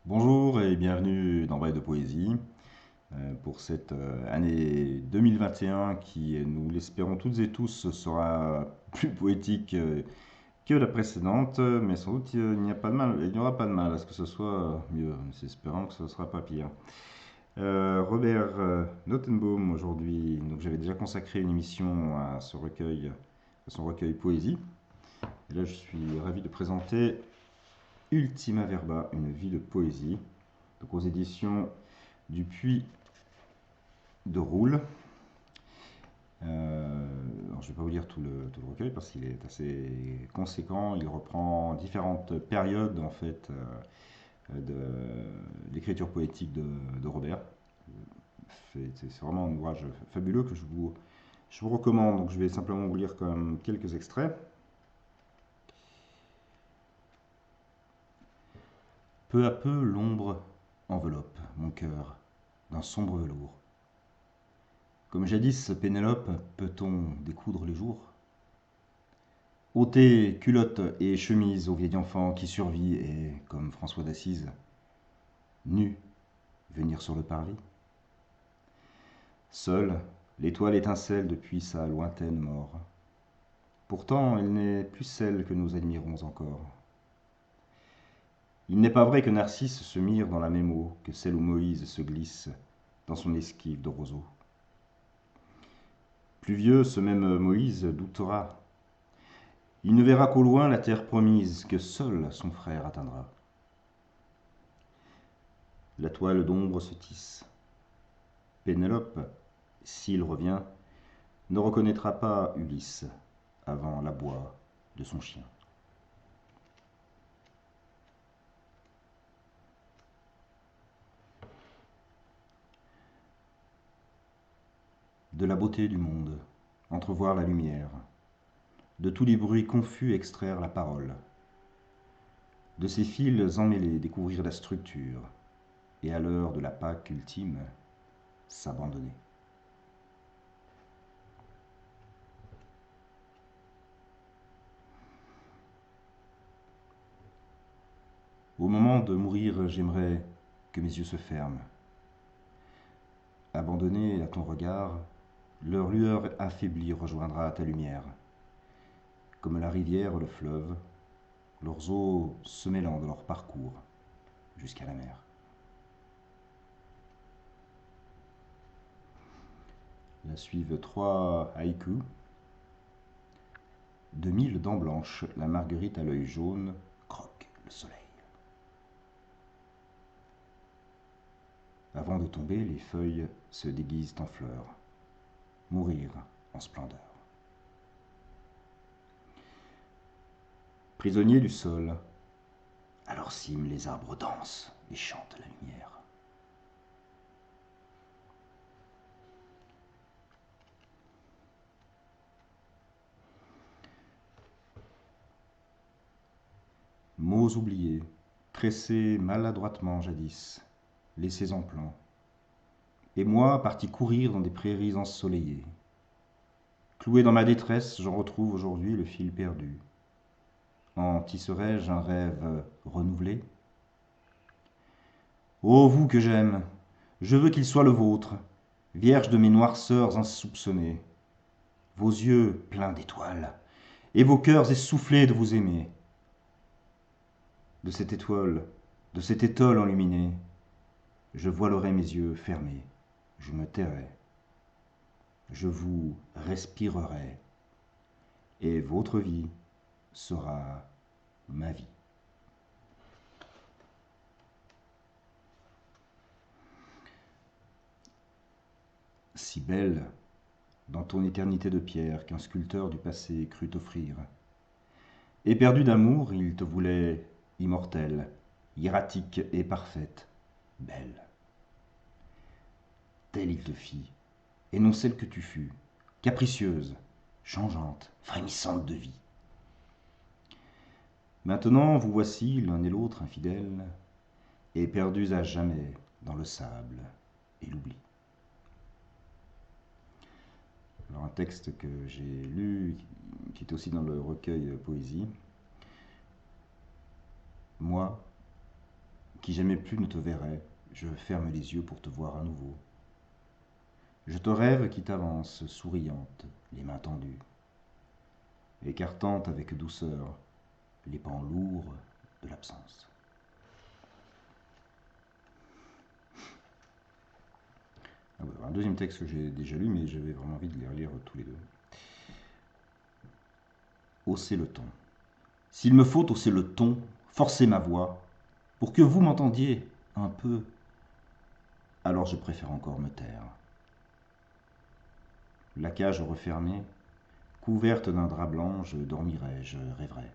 Bonjour et bienvenue dans Bail de Poésie pour cette année 2021 qui, nous l'espérons toutes et tous, sera plus poétique que la précédente, mais sans doute il n'y aura pas de mal à ce que ce soit mieux, en espérant que ce ne sera pas pire. Robert Notenbaum aujourd'hui, donc j'avais déjà consacré une émission à ce recueil, à son recueil Poésie. Et là je suis ravi de présenter Ultima Verba, une vie de poésie, donc aux éditions du Puy de Roule. Alors je ne vais pas vous lire tout le recueil parce qu'il est assez conséquent. Il reprend différentes périodes en fait d'écriture poétique de Robert. C'est vraiment un ouvrage fabuleux que je vous recommande. Donc je vais simplement vous lire quand même quelques extraits. Peu à peu, l'ombre enveloppe mon cœur d'un sombre velours. Comme jadis, Pénélope, peut-on découdre les jours? Ôter culotte et chemise au vieil enfant qui survit et, comme François d'Assise, nu, venir sur le parvis. Seule, l'étoile étincelle depuis sa lointaine mort. Pourtant, elle n'est plus celle que nous admirons encore. Il n'est pas vrai que Narcisse se mire dans la même eau que celle où Moïse se glisse dans son esquive de roseau. Plus vieux, ce même Moïse doutera. Il ne verra qu'au loin la terre promise que seul son frère atteindra. La toile d'ombre se tisse. Pénélope, s'il revient, ne reconnaîtra pas Ulysse avant l'aboi de son chien. De la beauté du monde, entrevoir la lumière, de tous les bruits confus extraire la parole, de ces fils emmêlés découvrir la structure, et à l'heure de la Pâque ultime, s'abandonner. Au moment de mourir, j'aimerais que mes yeux se ferment. Abandonnés à ton regard, leur lueur affaiblie rejoindra ta lumière. Comme la rivière, le fleuve, leurs eaux se mêlant dans leur parcours jusqu'à la mer. Là suivent 3 haïkus. De 1000 dents blanches, la marguerite à l'œil jaune croque le soleil. Avant de tomber, les feuilles se déguisent en fleurs, mourir en splendeur. Prisonniers du sol, à leur cime les arbres dansent et chantent la lumière. Mots oubliés, tressés maladroitement jadis, laissés en plan. Et moi, parti courir dans des prairies ensoleillées. Cloué dans ma détresse, j'en retrouve aujourd'hui le fil perdu. En tisserais-je un rêve renouvelé? Ô vous que j'aime, je veux qu'il soit le vôtre, vierge de mes noirceurs insoupçonnées, vos yeux pleins d'étoiles, et vos cœurs essoufflés de vous aimer. De cette étoile, de cette étoile enluminée, je voilerai mes yeux fermés, je me tairai, je vous respirerai, et votre vie sera ma vie. Si belle, dans ton éternité de pierre qu'un sculpteur du passé crut offrir. Éperdu d'amour, il te voulait immortelle, hiératique et parfaite, belle. Telle il te fit, et non celle que tu fus, capricieuse, changeante, frémissante de vie. Maintenant, vous voici l'un et l'autre infidèles, et perdus à jamais dans le sable et l'oubli. Alors un texte que j'ai lu, qui est aussi dans le recueil Poésie. Moi, qui jamais plus ne te verrait, je ferme les yeux pour te voir à nouveau. Je te rêve qui t'avance, souriante, les mains tendues, écartant avec douceur les pans lourds de l'absence. Ah ouais, un deuxième texte que j'ai déjà lu, mais j'avais vraiment envie de les relire tous les deux. Hausser le ton. S'il me faut hausser le ton, forcer ma voix, pour que vous m'entendiez un peu, alors je préfère encore me taire. La cage refermée, couverte d'un drap blanc, je dormirai, je rêverai.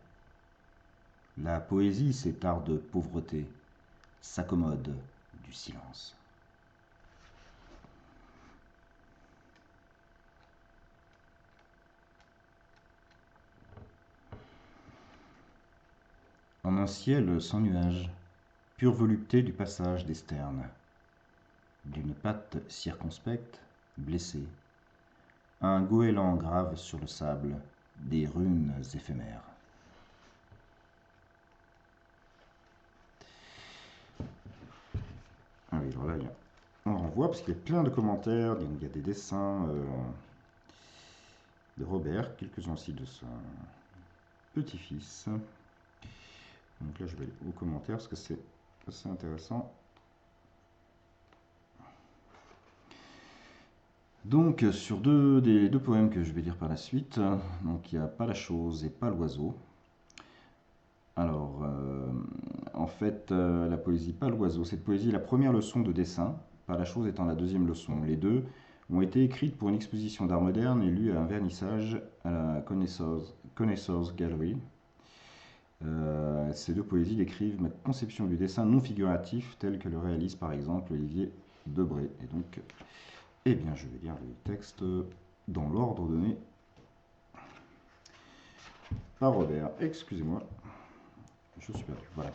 La poésie, cet art de pauvreté, s'accommode du silence. En un ciel sans nuages, pure volupté du passage des sternes, d'une patte circonspecte, blessée, un goéland grave sur le sable des runes éphémères. Ah oui, alors là, on renvoie parce qu'il y a plein de commentaires, il y a des dessins de Robert, quelques-uns aussi de son petit-fils. Donc là, je vais aller aux commentaires parce que c'est assez intéressant. Donc, sur des deux poèmes que je vais lire par la suite, donc il y a Pas la chose et Pas l'oiseau. Alors, en fait, la poésie Pas l'oiseau, cette poésie est la première leçon de dessin, Pas la chose étant la deuxième leçon. Les deux ont été écrites pour une exposition d'art moderne et lues à un vernissage à la Connoisseurs Gallery. Ces deux poésies décrivent ma conception du dessin non figuratif tel que le réalise par exemple Olivier Debré. Et donc, eh bien, je vais lire les textes dans l'ordre donné par Robert. Excusez-moi, je suis perdu. Voilà.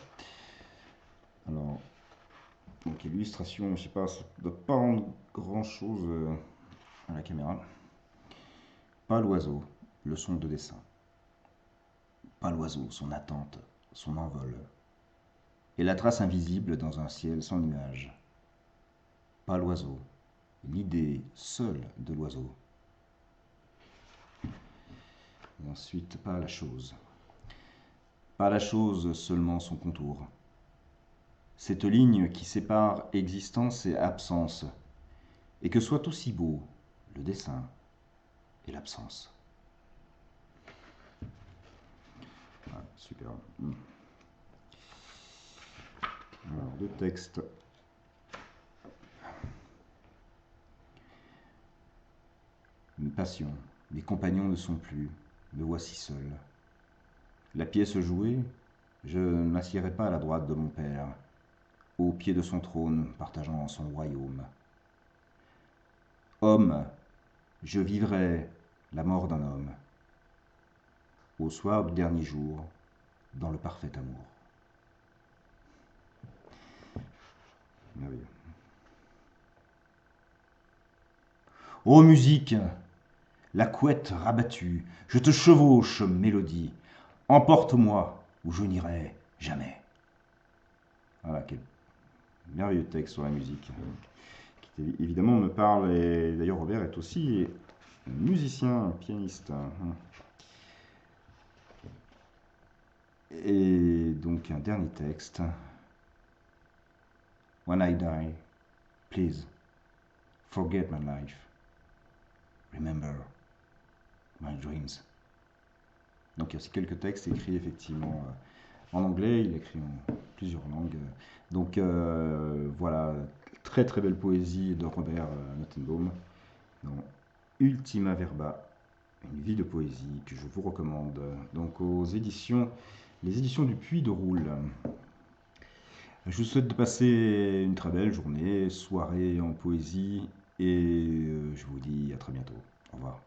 Alors, donc illustration, je sais pas, ça ne doit pas rendre grand chose à la caméra. Pas l'oiseau, leçon de dessin. Pas l'oiseau, son attente, son envol. Et la trace invisible dans un ciel sans nuages. Pas l'oiseau, l'idée seule de l'oiseau. Et ensuite, pas la chose. Pas la chose, seulement son contour. Cette ligne qui sépare existence et absence, et que soit aussi beau le dessin et l'absence. Ah, super. Alors, deux textes. Une passion, mes compagnons ne sont plus, me voici seul. La pièce jouée, je ne m'assierai pas à la droite de mon père, au pied de son trône, partageant son royaume. Homme, je vivrai la mort d'un homme, au soir du dernier jour, dans le parfait amour. Merveilleux. Ô musique, la couette rabattue, je te chevauche, mélodie, emporte-moi où je n'irai jamais. Voilà, quel merveilleux texte sur la musique, qui évidemment me parle, et d'ailleurs Robert est aussi musicien, pianiste. Et donc un dernier texte. When I die, please forget my life. Remember my dreams. Donc il y a aussi quelques textes écrits effectivement en anglais, il écrit en plusieurs langues. Donc voilà, très très belle poésie de Robert Nottenbaum dans Ultima Verba, une vie de poésie que je vous recommande. Donc aux éditions, les éditions du Puy de Roule. Je vous souhaite de passer une très belle journée, soirée en poésie, et je vous dis à très bientôt. Au revoir.